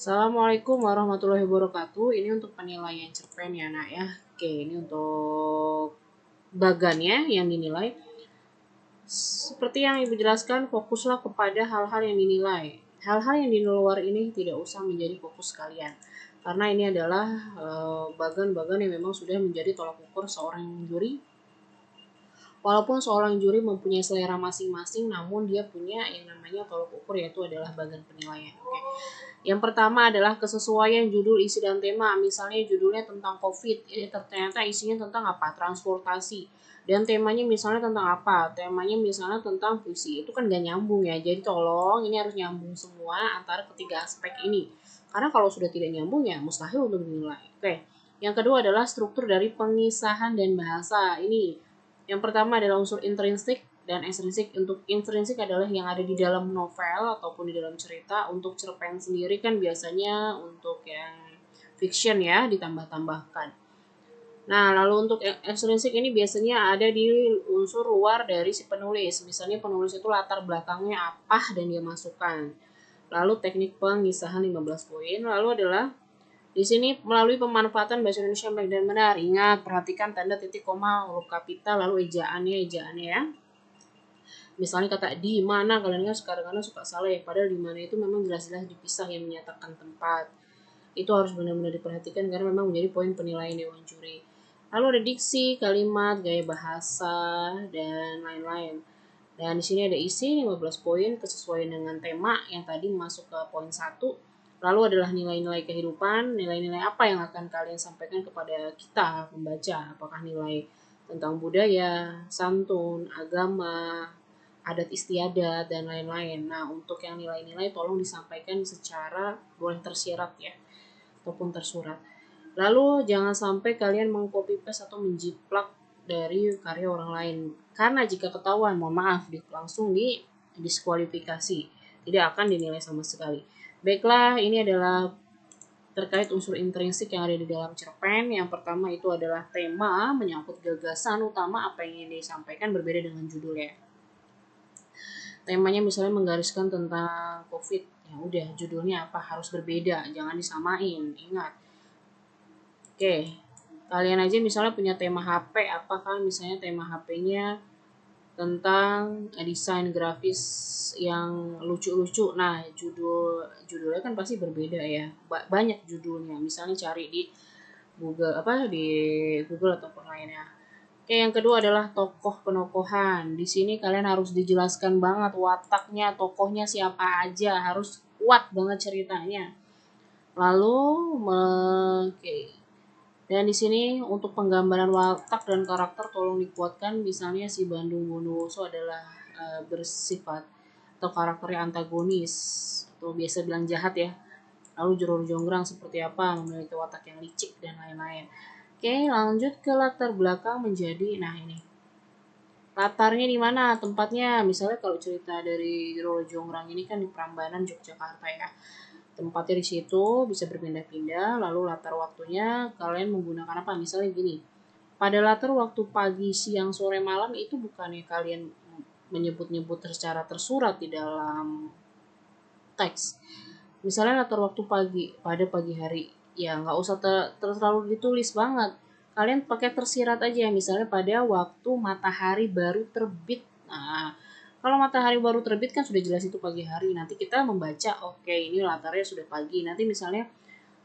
Assalamualaikum warahmatullahi wabarakatuh. Ini untuk penilaian cerpen ya nak ya. Oke, ini untuk bagannya yang dinilai. Seperti yang ibu jelaskan, fokuslah kepada hal-hal yang dinilai. Hal-hal yang di luar ini tidak usah menjadi fokus kalian. Karena ini adalah bagan-bagan yang memang sudah menjadi tolak ukur seorang juri. Walaupun seorang juri mempunyai selera masing-masing, namun dia punya yang namanya tolak ukur, yaitu adalah bagan penilaian. Oke. Yang pertama adalah kesesuaian judul, isi, dan tema. Misalnya judulnya tentang COVID, ini ternyata isinya tentang apa? Transportasi. Dan temanya misalnya tentang apa? Temanya misalnya tentang puisi. Itu kan gak nyambung ya. Jadi tolong ini harus nyambung semua antara ketiga aspek ini. Karena kalau sudah tidak nyambung ya mustahil untuk dinilai. Oke. Yang kedua adalah struktur dari pengisahan dan bahasa. Ini yang pertama adalah unsur intrinsik dan ekstrinsik. Untuk intrinsik adalah yang ada di dalam novel ataupun di dalam cerita. Untuk cerpen sendiri kan biasanya untuk yang fiction ya ditambah-tambahkan. Nah, lalu untuk ekstrinsik ini biasanya ada di unsur luar dari si penulis. Misalnya penulis itu latar belakangnya apa dan dia masukkan. Lalu teknik pengisahan 15 poin. Lalu adalah di sini melalui pemanfaatan bahasa Indonesia yang baik dan benar. Ingat, perhatikan tanda titik koma, huruf kapital, lalu ejaannya ya. Misalnya kata di mana, kalian kan kadang-kadang suka salah ya. Padahal di mana itu memang jelas-jelas dipisah yang menyatakan tempat. Itu harus benar-benar diperhatikan karena memang menjadi poin penilaian dewan juri. Lalu ada diksi, kalimat, gaya bahasa, dan lain-lain. Dan di sini ada isi 15 poin kesesuaian dengan tema yang tadi masuk ke poin 1. Lalu adalah nilai-nilai kehidupan, nilai-nilai apa yang akan kalian sampaikan kepada kita pembaca, apakah nilai tentang budaya, santun, agama, adat istiadat, dan lain-lain. Nah, untuk yang nilai-nilai tolong disampaikan secara boleh tersirat ya, ataupun tersurat. Lalu jangan sampai kalian mengcopy paste atau menjiplak dari karya orang lain. Karena jika ketahuan, mohon maaf, langsung diskualifikasi. Tidak akan dinilai sama sekali. Baiklah, ini adalah terkait unsur intrinsik yang ada di dalam cerpen. Yang pertama itu adalah tema, menyangkut gagasan utama apa yang ingin disampaikan berbeda dengan judulnya. Temanya misalnya menggariskan tentang COVID. Ya udah, judulnya apa? Harus berbeda, jangan disamain. Ingat. Oke, kalian aja misalnya punya tema HP, apakah misalnya tema HP-nya tentang desain grafis yang lucu-lucu. Nah, judulnya kan pasti berbeda ya. Banyak judulnya. Misalnya cari di Google ataupun lainnya. Oke, yang kedua adalah tokoh penokohan. Di sini kalian harus dijelaskan banget wataknya, tokohnya siapa aja, harus kuat banget ceritanya. Lalu dan di sini untuk penggambaran watak dan karakter tolong dikuatkan. Misalnya si Bandung Bondowoso adalah bersifat atau karakternya antagonis atau biasa bilang jahat ya. Lalu Joro Jonggrang seperti apa, memiliki watak yang licik dan lain-lain. Oke, lanjut ke latar belakang menjadi, nah ini latarnya di mana tempatnya. Misalnya kalau cerita dari Joro Jonggrang ini kan di Prambanan Yogyakarta ya, tempatnya di situ bisa berpindah-pindah. Lalu latar waktunya kalian menggunakan apa, misalnya gini, pada latar waktu pagi, siang, sore, malam itu bukannya kalian menyebut-nyebut secara tersurat di dalam teks. Misalnya latar waktu pagi, pada pagi hari, ya nggak usah terlalu ditulis banget, kalian pakai tersirat aja, misalnya pada waktu matahari baru terbit. Nah, kalau matahari baru terbit kan sudah jelas itu pagi hari. Nanti kita membaca, oke, ini latarnya sudah pagi. Nanti misalnya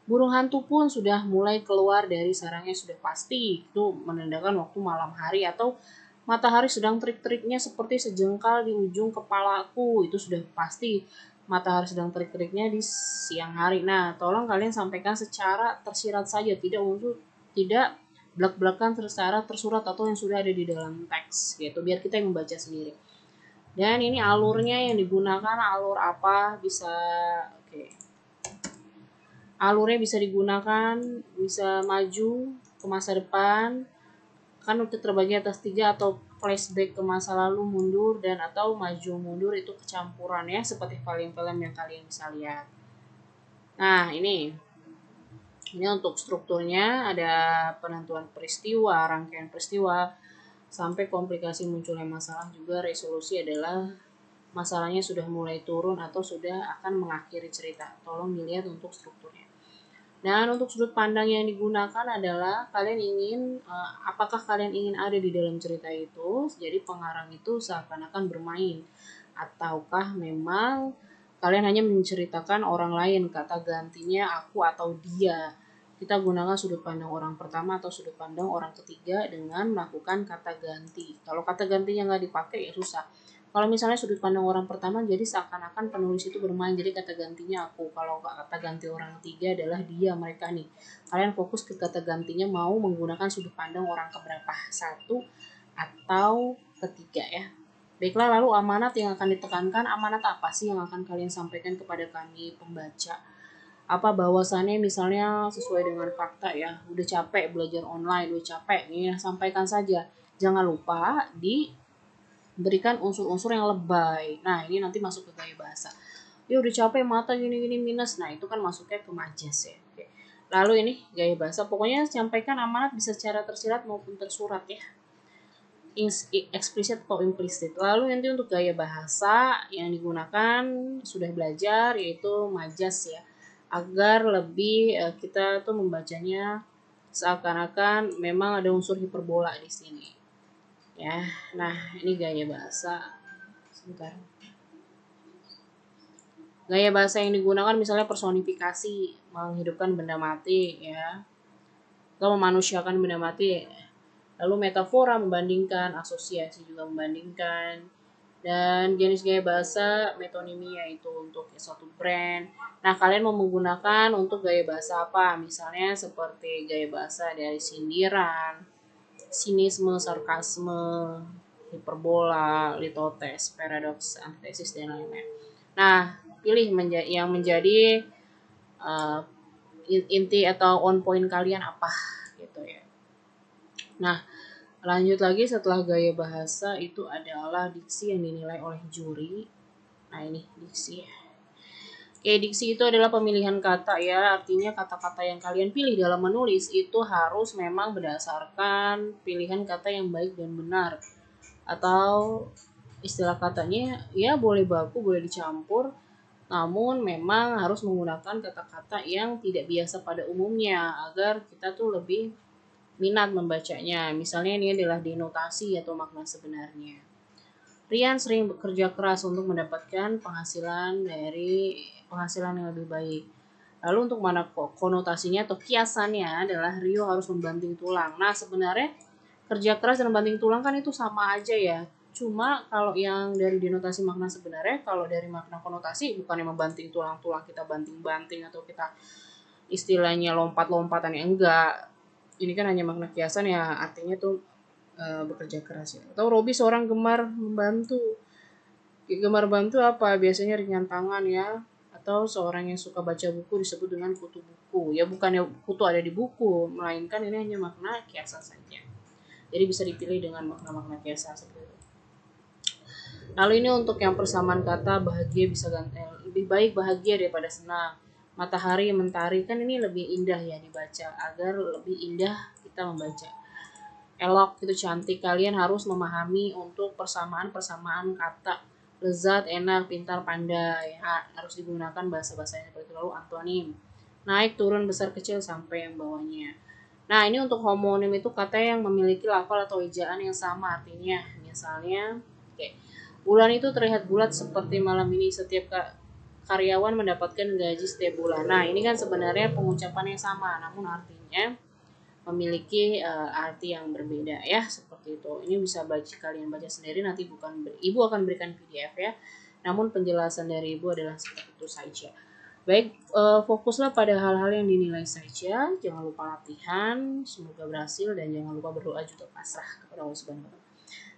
burung hantu pun sudah mulai keluar dari sarangnya, sudah pasti itu menandakan waktu malam hari. Atau matahari sedang terik-teriknya seperti sejengkal di ujung kepalaku, itu sudah pasti matahari sedang terik-teriknya di siang hari. Nah, tolong kalian sampaikan secara tersirat saja, tidak belak-belakan secara tersurat atau yang sudah ada di dalam teks gitu, biar kita yang membaca sendiri. Dan ini alurnya yang digunakan, alur apa bisa, oke. Alurnya bisa digunakan, bisa maju ke masa depan, kan udah terbagi atas 3, atau flashback ke masa lalu, mundur, dan atau maju mundur, itu kecampuran ya, seperti film-film yang kalian bisa lihat. Nah, ini untuk strukturnya ada penentuan peristiwa, rangkaian peristiwa, sampai komplikasi munculnya masalah juga. Resolusi adalah masalahnya sudah mulai turun atau sudah akan mengakhiri cerita. Tolong dilihat untuk strukturnya. Dan untuk sudut pandang yang digunakan adalah kalian ingin, apakah kalian ingin ada di dalam cerita itu, jadi pengarang itu seakan-akan bermain, ataukah memang kalian hanya menceritakan orang lain, kata gantinya aku atau dia. Kita gunakan sudut pandang orang pertama atau sudut pandang orang ketiga dengan melakukan kata ganti. Kalau kata gantinya nggak dipakai ya susah. Kalau misalnya sudut pandang orang pertama, jadi seakan-akan penulis itu bermain, jadi kata gantinya aku. Kalau kata ganti orang ketiga adalah dia, mereka nih. Kalian fokus ke kata gantinya mau menggunakan sudut pandang orang keberapa, satu atau ketiga ya. Baiklah, lalu amanat yang akan ditekankan, amanat apa sih yang akan kalian sampaikan kepada kami pembaca? Apa bahwasannya misalnya sesuai dengan fakta ya, udah capek belajar online, udah capek, ya sampaikan saja. Jangan lupa berikan unsur-unsur yang lebay. Nah, ini nanti masuk ke gaya bahasa. Ya udah capek mata gini-gini minus. Nah, itu kan masuknya ke majas ya. Oke. Lalu ini gaya bahasa. Pokoknya sampaikan amanat bisa secara tersirat maupun tersurat ya. Eksplisit atau implisit. Lalu nanti untuk gaya bahasa yang digunakan sudah belajar yaitu majas ya. Agar lebih kita tuh membacanya seakan-akan memang ada unsur hiperbola di sini. Ya, nah ini gaya bahasa. Sebentar. Gaya bahasa yang digunakan misalnya personifikasi, menghidupkan benda mati ya, atau memanusiakan benda mati. Lalu metafora membandingkan, asosiasi juga membandingkan. Dan jenis gaya bahasa metonimi yaitu untuk suatu brand. Nah, kalian mau menggunakan untuk gaya bahasa apa? Misalnya seperti gaya bahasa dari sindiran, sinisme, sarkasme, hiperbola, litotes, paradoks, antitesis, dan lain-lain. Nah, pilih yang menjadi uh, inti atau on point kalian apa gitu ya. Nah, lanjut lagi setelah gaya bahasa itu adalah diksi yang dinilai oleh juri. Nah, ini diksi. Oke, diksi itu adalah pemilihan kata ya, artinya kata-kata yang kalian pilih dalam menulis itu harus memang berdasarkan pilihan kata yang baik dan benar. Atau istilah katanya ya boleh baku, boleh dicampur, namun memang harus menggunakan kata-kata yang tidak biasa pada umumnya agar kita tuh lebih minat membacanya. Misalnya ini adalah denotasi atau makna sebenarnya. Rian sering bekerja keras untuk mendapatkan penghasilan yang lebih baik. Lalu untuk mana konotasinya atau kiasannya adalah Rio harus membanting tulang. Nah, sebenarnya kerja keras dan membanting tulang kan itu sama aja ya. Cuma kalau yang dari denotasi makna sebenarnya, kalau dari makna konotasi bukan yang membanting tulang-tulang kita banting-banting atau kita istilahnya lompat-lompatan ya enggak. Ini kan hanya makna kiasan ya, artinya tuh bekerja keras ya. Atau Robi seorang gemar membantu. Gemar bantu apa? Biasanya ringan tangan ya. Atau seorang yang suka baca buku disebut dengan kutu buku. Ya bukannya kutu ada di buku, melainkan ini hanya makna kiasan saja. Jadi bisa dipilih dengan makna-makna kiasan seperti itu. Lalu ini untuk yang persamaan kata bahagia bisa ganti, lebih baik bahagia daripada senang. Matahari, mentari kan ini lebih indah ya dibaca, agar lebih indah kita membaca. Elok itu cantik, kalian harus memahami untuk persamaan-persamaan kata. Lezat, enak, pintar, pandai, harus digunakan bahasa-bahasanya seperti itu. Lalu antonim, naik, turun, besar, kecil, sampai yang bawahnya. Nah, ini untuk homonim itu kata yang memiliki lafal atau ejaan yang sama artinya. Misalnya, oke, bulan itu terlihat bulat seperti malam ini. Setiap karyawan mendapatkan gaji setiap bulan. Nah, ini kan sebenarnya pengucapan yang sama, namun artinya memiliki arti yang berbeda ya, seperti itu. Ini bisa kalian baca sendiri, nanti ibu akan berikan PDF ya, namun penjelasan dari ibu adalah seperti itu saja. Baik, fokuslah pada hal-hal yang dinilai saja, jangan lupa latihan, semoga berhasil, dan jangan lupa berdoa juga pasrah kepada Allah Subhanahu wa Ta'ala.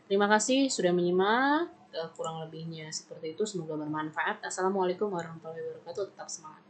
Terima kasih sudah menyimak, kurang lebihnya seperti itu, semoga bermanfaat. Assalamualaikum warahmatullahi wabarakatuh, tetap semangat.